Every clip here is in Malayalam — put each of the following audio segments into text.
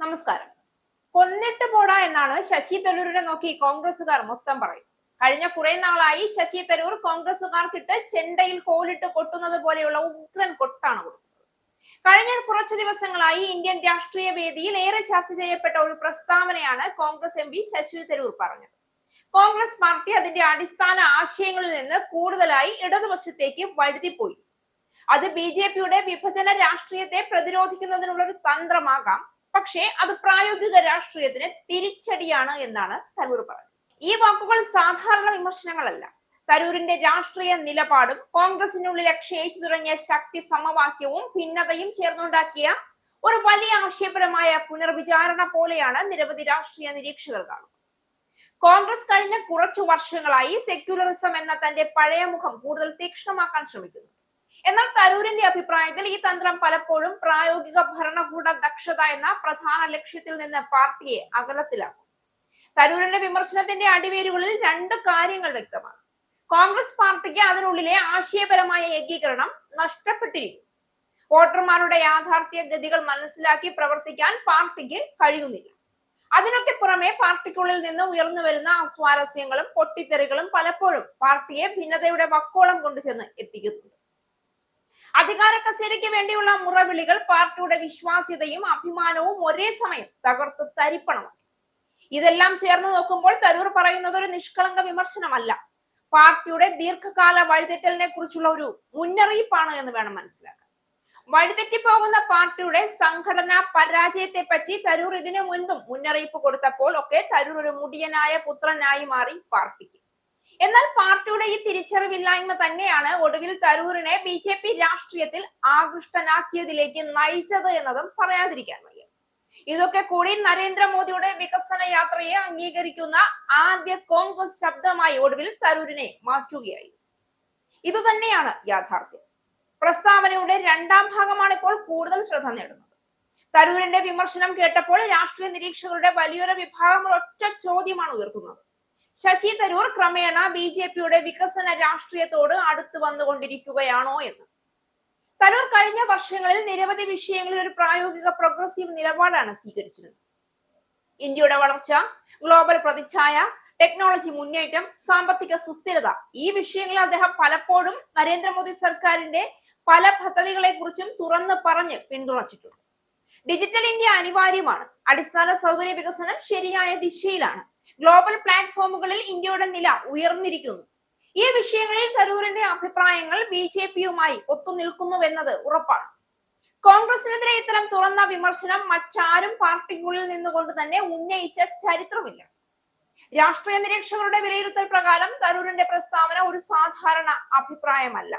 നമസ്കാരം. കൊന്നിട്ട് പോടാ എന്നാണ് ശശി തരൂരിനെ നോക്കി കോൺഗ്രസുകാർ മൊത്തം പറയും. കഴിഞ്ഞ കുറെ നാളായി ശശി തരൂർ കോൺഗ്രസുകാർക്കിട്ട് ചെണ്ടയിൽ കോലിട്ട് കൊട്ടുന്നത് പോലെയുള്ള ഉഗ്രൻ കൊട്ടാണ് കൊടുക്കുന്നത്. കഴിഞ്ഞ കുറച്ചു ദിവസങ്ങളായി ഇന്ത്യൻ രാഷ്ട്രീയ വേദിയിൽ ഏറെ ചർച്ച ചെയ്യപ്പെട്ട ഒരു പ്രസ്താവനയാണ് കോൺഗ്രസ് എം പി ശശി തരൂർ പറഞ്ഞത്. കോൺഗ്രസ് പാർട്ടി അതിന്റെ അടിസ്ഥാന ആശയങ്ങളിൽ നിന്ന് കൂടുതലായി ഇടതുവശത്തേക്ക് വഴുതിപ്പോയി. അത് BJPയുടെ വിഭജന രാഷ്ട്രീയത്തെ പ്രതിരോധിക്കുന്നതിനുള്ള ഒരു തന്ത്രമാകാം. പക്ഷേ അത് പ്രായോഗിക രാഷ്ട്രീയത്തിന് തിരിച്ചടിയാണ് എന്നാണ് തരൂർ പറഞ്ഞത്. ഈ വാക്കുകൾ സാധാരണ വിമർശനങ്ങളല്ല. തരൂരിന്റെ രാഷ്ട്രീയ നിലപാടും കോൺഗ്രസിനുള്ളിലെ ക്ഷയിച്ചു തുടങ്ങിയ ശക്തി സമവാക്യവും ഭിന്നതയും ചേർന്നുണ്ടാക്കിയ ഒരു വലിയ ആശയപരമായ പുനർവിചാരണ പോലെയാണ് നിരവധി രാഷ്ട്രീയ നിരീക്ഷകർ കാണുന്നത്. കോൺഗ്രസ് കഴിഞ്ഞ കുറച്ചു വർഷങ്ങളായി സെക്യുലറിസം എന്ന തന്റെ പഴയ മുഖം കൂടുതൽ തീക്ഷ്ണമാക്കാൻ ശ്രമിക്കുന്നു. എന്നാൽ തരൂരിന്റെ അഭിപ്രായത്തിൽ ഈ തന്ത്രം പലപ്പോഴും പ്രായോഗിക ഭരണകൂട ദക്ഷത എന്ന പ്രധാന ലക്ഷ്യത്തിൽ നിന്ന് പാർട്ടിയെ അകലത്തിലാക്കും. തരൂരിന്റെ വിമർശനത്തിന്റെ അടിവേരുകളിൽ രണ്ട് കാര്യങ്ങൾ വ്യക്തമാണ്. കോൺഗ്രസ് പാർട്ടിക്ക് അതിനുള്ളിലെ ആശയപരമായ ഏകീകരണം നഷ്ടപ്പെട്ടിരിക്കുന്നു. വോട്ടർമാരുടെ യാഥാർത്ഥ്യ ഗതികൾ മനസ്സിലാക്കി പ്രവർത്തിക്കാൻ പാർട്ടിക്ക് കഴിയുന്നില്ല. അതിനൊക്കെ പുറമെ പാർട്ടിക്കുള്ളിൽ നിന്ന് ഉയർന്നു വരുന്ന അസ്വാരസ്യങ്ങളും പൊട്ടിത്തെറികളും പലപ്പോഴും പാർട്ടിയെ ഭിന്നതയുടെ വക്കോളം കൊണ്ടുചെന്ന് എത്തിക്കുന്നുണ്ട്. അധികാര കസേരയ്ക്ക് വേണ്ടിയുള്ള മുറവിളികൾ പാർട്ടിയുടെ വിശ്വാസ്യതയും അഭിമാനവും ഒരേ സമയം തകർത്ത് തരിപ്പണമാക്കി. ഇതെല്ലാം ചേർന്ന് നോക്കുമ്പോൾ തരൂർ പറയുന്നത് ഒരു നിഷ്കളങ്ക വിമർശനമല്ല, പാർട്ടിയുടെ ദീർഘകാല വഴിതെറ്റലിനെ കുറിച്ചുള്ള ഒരു മുന്നറിയിപ്പാണ് എന്ന് വേണം മനസ്സിലാക്കാൻ. വഴിതെറ്റിപ്പോകുന്ന പാർട്ടിയുടെ സംഘടനാ പരാജയത്തെ പറ്റി തരൂർ ഇതിനു മുൻപും മുന്നറിയിപ്പ് കൊടുത്തപ്പോൾ ഒക്കെ തരൂർ ഒരു മുടിയനായ പുത്രനായി മാറി പാർട്ടിക്ക്. എന്നാൽ പാർട്ടിയുടെ ഈ തിരിച്ചറിവില്ലായ്മ തന്നെയാണ് ഒടുവിൽ തരൂരിനെ BJP രാഷ്ട്രീയത്തിൽ ആകൃഷ്ടനാക്കിയതിലേക്ക് നയിച്ചത് എന്നതും പറയാതിരിക്കാൻ വയ്യ. ഇതൊക്കെ കൂടി നരേന്ദ്രമോദിയുടെ വികസന യാത്രയെ അംഗീകരിക്കുന്ന ആദ്യ കോൺഗ്രസ് ശബ്ദമായി ഒടുവിൽ തരൂരിനെ മാറ്റുകയായി. ഇതുതന്നെയാണ് യാഥാർത്ഥ്യം. പ്രസ്താവനയുടെ രണ്ടാം ഭാഗമാണ് ഇപ്പോൾ കൂടുതൽ ശ്രദ്ധ നേടുന്നത്. തരൂരിന്റെ വിമർശനം കേട്ടപ്പോൾ രാഷ്ട്രീയ നിരീക്ഷകരുടെ വലിയൊരു വിഭാഗം ഒറ്റ ചോദ്യമാണ് ഉയർത്തുന്നത്: ശശി തരൂർ ക്രമേണ BJPയുടെ വികസന രാഷ്ട്രീയത്തോട് അടുത്തു വന്നുകൊണ്ടിരിക്കുകയാണോ എന്ന്. തരൂർ കഴിഞ്ഞ വർഷങ്ങളിൽ നിരവധി വിഷയങ്ങളിൽ ഒരു പ്രായോഗിക പ്രോഗ്രസീവ് നിലപാടാണ് സ്വീകരിച്ചിരുന്നത്. ഇന്ത്യയുടെ വളർച്ച, ഗ്ലോബൽ പ്രതിച്ഛായ, ടെക്നോളജി മുന്നേറ്റം, സാമ്പത്തിക സുസ്ഥിരത, ഈ വിഷയങ്ങളിൽ അദ്ദേഹം പലപ്പോഴും നരേന്ദ്രമോദി സർക്കാരിന്റെ പല പദ്ധതികളെ കുറിച്ചും തുറന്നു പറഞ്ഞ് പിന്തുണച്ചിട്ടുണ്ട്. ഡിജിറ്റൽ ഇന്ത്യ അനിവാര്യമാണ്, അടിസ്ഥാന സൗകര്യ വികസനം ശരിയായ ദിശയിലാണ്, ഗ്ലോബൽ പ്ലാറ്റ്ഫോമുകളിൽ ഇന്ത്യയുടെ നില ഉയർന്നിരിക്കുന്നു. ഈ വിഷയങ്ങളിൽ തരൂരിന്റെ അഭിപ്രായങ്ങൾ BJPയുമായി ഒത്തുനിൽക്കുന്നുവെന്നത് ഉറപ്പാണ്. കോൺഗ്രസിനെതിരെ ഇത്തരം തുറന്ന വിമർശനം മറ്റാരും പാർട്ടിക്കുള്ളിൽ നിന്നുകൊണ്ട് തന്നെ ഉന്നയിച്ച ചരിത്രമില്ല. രാഷ്ട്രീയ നിരീക്ഷകരുടെ വിലയിരുത്തൽ പ്രകാരം തരൂരിന്റെ പ്രസ്താവന ഒരു സാധാരണ അഭിപ്രായമല്ല.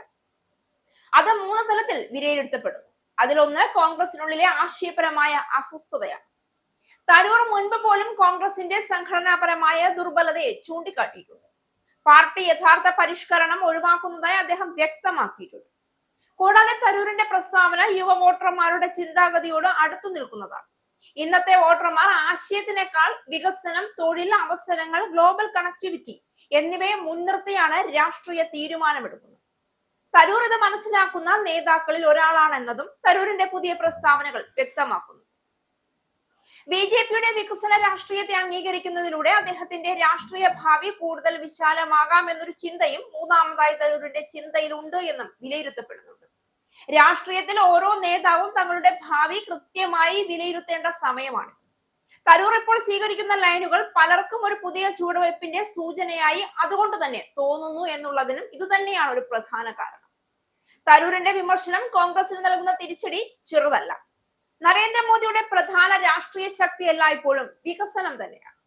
അത് 3 തലത്തിൽ വിലയിരുത്തപ്പെടുന്നു. അതിലൊന്ന് കോൺഗ്രസിനുള്ളിലെ ആശയപരമായ അസ്വസ്ഥതയാണ്. തരൂർ മുൻപ് പോലും കോൺഗ്രസിന്റെ സംഘടനാപരമായ ദുർബലതയെ ചൂണ്ടിക്കാട്ടിയിട്ടുണ്ട്. പാർട്ടി യഥാർത്ഥ പരിഷ്കരണം ഒഴിവാക്കുന്നതായി അദ്ദേഹം വ്യക്തമാക്കിയിട്ടുണ്ട്. കൂടാതെ തരൂരിന്റെ പ്രസ്താവന യുവ വോട്ടർമാരുടെ ചിന്താഗതിയോട് അടുത്തു നിൽക്കുന്നതാണ്. ഇന്നത്തെ വോട്ടർമാർ ആശയത്തിനേക്കാൾ വികസനം, തൊഴിൽ അവസരങ്ങൾ, ഗ്ലോബൽ കണക്ടിവിറ്റി എന്നിവയെ മുൻനിർത്തിയാണ് രാഷ്ട്രീയ തീരുമാനമെടുക്കുന്നത്. തരൂർ ഇത് മനസ്സിലാക്കുന്ന നേതാക്കളിൽ ഒരാളാണെന്നതും തരൂരിന്റെ പുതിയ പ്രസ്താവനകൾ വ്യക്തമാക്കുന്നു. BJPയുടെ വികസന രാഷ്ട്രീയത്തെ അംഗീകരിക്കുന്നതിലൂടെ അദ്ദേഹത്തിന്റെ രാഷ്ട്രീയ ഭാവി കൂടുതൽ വിശാലമാകാം എന്നൊരു ചിന്തയും മൂന്നാമതായി തരൂരിന്റെ ചിന്തയിലുണ്ട് എന്നും വിലയിരുത്തപ്പെടുന്നുണ്ട്. രാഷ്ട്രീയത്തിൽ ഓരോ നേതാവും തങ്ങളുടെ ഭാവി കൃത്യമായി വിലയിരുത്തേണ്ട സമയമാണ്. തരൂർ ഇപ്പോൾ സ്വീകരിക്കുന്ന ലൈനുകൾ പലർക്കും ഒരു പുതിയ ചുവടുവയ്പ്പിന്റെ സൂചനയായി അതുകൊണ്ട് തന്നെ തോന്നുന്നു എന്നുള്ളതിനും ഇതുതന്നെയാണ് ഒരു പ്രധാന കാരണം. തരൂരിന്റെ വിമർശനം കോൺഗ്രസിന് നൽകുന്ന തിരിച്ചടി ചെറുതല്ല. നരേന്ദ്രമോദിയുടെ പ്രധാന രാഷ്ട്രീയ ശക്തി എല്ലായ്പ്പോഴും വികസനം തന്നെയാണ്.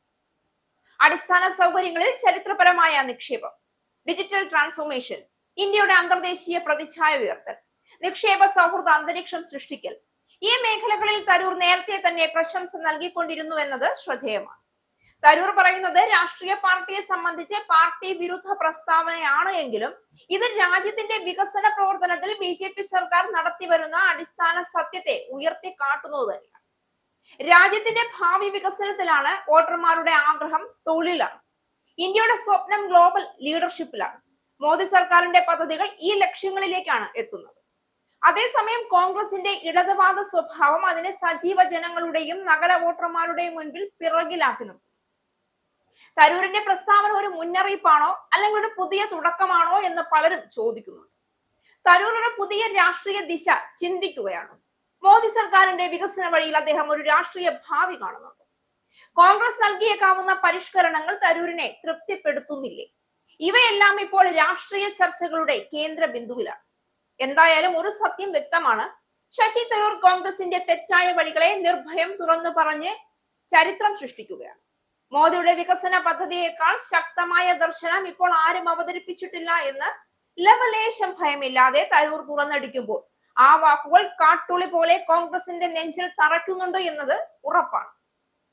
അടിസ്ഥാന സൗകര്യങ്ങളിൽ ചരിത്രപരമായ നിക്ഷേപം, ഡിജിറ്റൽ ട്രാൻസ്ഫോർമേഷൻ, ഇന്ത്യയുടെ അന്തർദേശീയ പ്രതിച്ഛായ ഉയർത്തൽ, നിക്ഷേപ സൗഹൃദ അന്തരീക്ഷം സൃഷ്ടിക്കൽ, ഈ മേഖലകളിൽ തരൂർ നേരത്തെ തന്നെ പ്രശംസ നൽകിക്കൊണ്ടിരുന്നു എന്നത് ശ്രദ്ധേയമാണ്. തരൂർ പറയുന്നത് രാഷ്ട്രീയ പാർട്ടിയെ സംബന്ധിച്ച് പാർട്ടി വിരുദ്ധ പ്രസ്താവനയാണ് എങ്കിലും ഇത് രാജ്യത്തിന്റെ വികസന പ്രവർത്തനത്തിൽ BJP സർക്കാർ നടത്തിവരുന്ന അടിസ്ഥാന സത്യത്തെ ഉയർത്തി കാട്ടുന്നത് തന്നെയാണ്. രാജ്യത്തിന്റെ ഭാവി വികസനത്തിലാണ് വോട്ടർമാരുടെ ആഗ്രഹം, തൊഴിലാണ്. ഇന്ത്യയുടെ സ്വപ്നം ഗ്ലോബൽ ലീഡർഷിപ്പിലാണ്. മോദി സർക്കാരിന്റെ പദ്ധതികൾ ഈ ലക്ഷ്യങ്ങളിലേക്കാണ് എത്തുന്നത്. അതേസമയം കോൺഗ്രസിന്റെ ഇടതുവാദ സ്വഭാവം അതിനെ സജീവ ജനങ്ങളുടെയും നഗര വോട്ടർമാരുടെയും മുൻപിൽ പിറകിലാക്കുന്നു. തരൂരിന്റെ പ്രസ്താവന ഒരു മുന്നറിയിപ്പാണോ അല്ലെങ്കിൽ ഒരു പുതിയ തുടക്കമാണോ എന്ന് പലരും ചോദിക്കുന്നുണ്ട്. തരൂർ ഒരു പുതിയ രാഷ്ട്രീയ ദിശ ചിന്തിക്കുകയാണ്. മോദി സർക്കാരിന്റെ വികസന വഴിയിൽ അദ്ദേഹം ഒരു രാഷ്ട്രീയ ഭാവി കാണുന്നുണ്ട്. കോൺഗ്രസ് നൽകിയേക്കാവുന്ന പരിഷ്കരണങ്ങൾ തരൂരിനെ തൃപ്തിപ്പെടുത്തുന്നില്ലേ? ഇവയെല്ലാം ഇപ്പോൾ രാഷ്ട്രീയ ചർച്ചകളുടെ കേന്ദ്ര ബിന്ദുവിലാണ്. എന്തായാലും ഒരു സത്യം വ്യക്തമാണ്. ശശി തരൂർ കോൺഗ്രസിന്റെ തെറ്റായ വഴികളെ നിർഭയം തുറന്നു പറഞ്ഞ് ചരിത്രം സൃഷ്ടിക്കുകയാണ്. മോദിയുടെ വികസന പദ്ധതിയേക്കാൾ ശക്തമായ ദർശനം ഇപ്പോൾ ആരും അവതരിപ്പിച്ചിട്ടില്ല എന്ന് ലവലേശം ഭയമില്ലാതെ തരൂർ തുറന്നടിക്കുമ്പോൾ ആ വാക്കുകൾ കാട്ടുളി പോലെ കോൺഗ്രസിന്റെ നെഞ്ചിൽ തറയ്ക്കുന്നുണ്ട് എന്നത് ഉറപ്പാണ്.